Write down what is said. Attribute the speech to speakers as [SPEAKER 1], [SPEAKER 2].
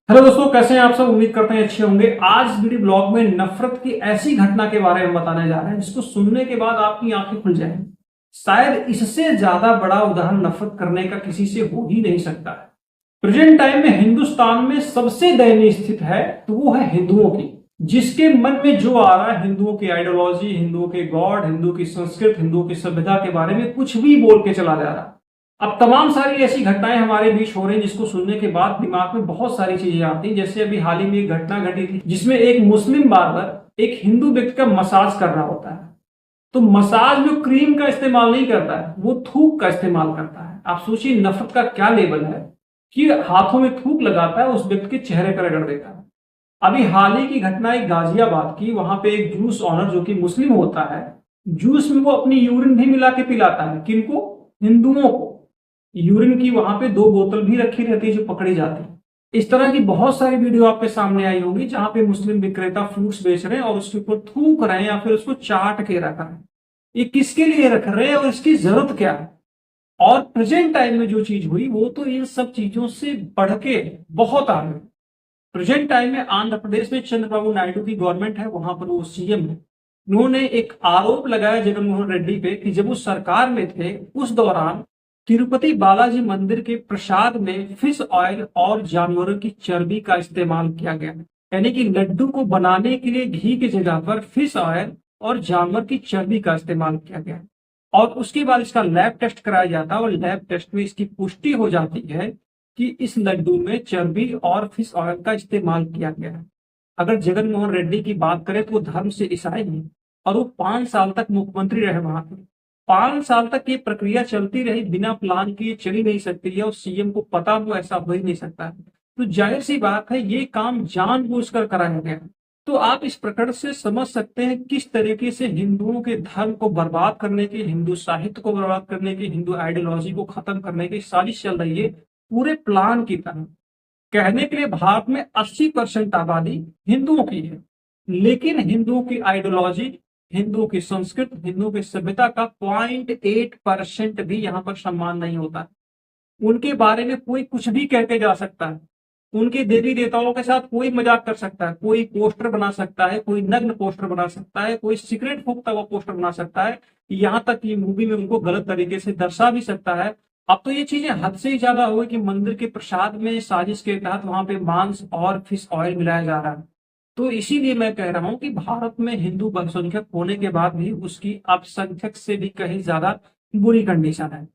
[SPEAKER 1] Hello दोस्तों, कैसे हैं आप सब। उम्मीद करते हैं अच्छे होंगे। आज इस वीडियो ब्लॉग में नफरत की ऐसी घटना के बारे में बताने जा रहे हैं जिसको सुनने के बाद आपकी आंखें खुल जाएंगी। शायद इससे ज्यादा बड़ा उदाहरण नफरत करने का किसी से हो ही नहीं सकता है। प्रेजेंट टाइम में हिंदुस्तान में सबसे दयनीय स्थिति है तो वो है हिंदुओं की। जिसके मन में जो आ रहा है, हिंदुओं की आइडियोलॉजी, हिंदुओं के गॉड, हिंदुओं की संस्कृति, हिंदुओं की सभ्यता के बारे में कुछ भी बोल के चला जा रहा है। अब तमाम सारी ऐसी घटनाएं हमारे बीच हो रही हैं जिसको सुनने के बाद दिमाग में बहुत सारी चीजें आती हैं। जैसे अभी हाल ही में एक घटना घटी थी जिसमें एक मुस्लिम बार्बर एक हिंदू व्यक्ति का मसाज कर रहा होता है। तो मसाज में क्रीम का इस्तेमाल नहीं करता है, वो थूक का इस्तेमाल करता है। आप सोचिए नफरत का क्या लेवल है कि हाथों में थूक लगाता है, उस व्यक्ति के चेहरे पर रगड़ देता है। अभी हाल ही की घटना एक गाजियाबाद की, वहां पे एक जूस ऑनर जो कि मुस्लिम होता है, जूस में वो अपनी यूरिन भी मिला के पिलाता है। किनको? हिंदुओं को। यूरिन की वहां पे 2 बोतल भी रखी रहती है जो पकड़ी जाती है। इस तरह की बहुत सारी वीडियो आपके सामने आई होगी जहां पे मुस्लिम विक्रेता फ्रूट्स बेच रहे हैं और उसके ऊपर थूक रहे हैं या फिर उसको चाट के रख रहे हैं। ये किसके लिए रख रहे हैं और इसकी जरूरत क्या है? और प्रेजेंट टाइम में जो चीज हुई वो तो इन सब चीजों से बढ़ के बहुत आगे। प्रेजेंट टाइम में आंध्र प्रदेश में चंद्रबाबू नायडू की गवर्नमेंट है, वहां पर वो सीएम है। उन्होंने एक आरोप लगाया जगनमोहन रेड्डी पे कि जब वो सरकार में थे उस दौरान तिरुपति बालाजी मंदिर के प्रसाद में फिश ऑयल और जानवरों की चर्बी का इस्तेमाल किया गया। यानी कि लड्डू को बनाने के लिए घी की जगह पर फिश ऑयल और जानवर की चर्बी का इस्तेमाल किया गया। और उसके बाद इसका लैब टेस्ट कराया जाता है और लैब टेस्ट में इसकी पुष्टि हो जाती है कि इस लड्डू में चर्बी और फिश ऑयल का इस्तेमाल किया गया है। अगर जगन मोहन रेड्डी की बात करें तो वो धर्म से ईसाई हैं और वो 5 साल तक मुख्यमंत्री रहे वहां पे। 5 साल तक ये प्रक्रिया चलती रही, बिना प्लान के ये चल ही नहीं सकती है और सीएम को पता हो ऐसा हो ही नहीं सकता है। तो जाहिर सी बात है ये काम जानबूझकर कराया गया है। तो आप इस प्रकरण से समझ सकते हैं किस तरीके से हिंदुओं के धर्म को बर्बाद करने की, हिंदू साहित्य को बर्बाद करने की, हिंदू आइडियोलॉजी को खत्म करने की साजिश चल रही है पूरे प्लान की तरह। कहने के लिए भारत में 80% आबादी हिंदुओं की है, लेकिन हिंदुओं की आइडियोलॉजी, हिंदुओं की संस्कृति, हिंदुओं की सभ्यता का 0.8% भी यहाँ पर सम्मान नहीं होता। उनके बारे में कोई कुछ भी कह के जा सकता है। उनके देवी देवताओं के साथ कोई मजाक कर सकता है, कोई पोस्टर बना सकता है, कोई नग्न पोस्टर बना सकता है, कोई सिगरेट फूकता हुआ पोस्टर बना सकता है। यहाँ तक कि मूवी में उनको गलत तरीके से दर्शा भी सकता है। अब तो ये चीजें हद से ही ज्यादा हो गई कि मंदिर के प्रसाद में साजिश के तहत वहां पे मांस और फिश ऑयल मिलाया जा रहा है। तो इसीलिए मैं कह रहा हूं कि भारत में हिंदू बहुसंख्यक होने के बाद भी उसकी अल्पसंख्यक से भी कहीं ज्यादा बुरी कंडीशन है।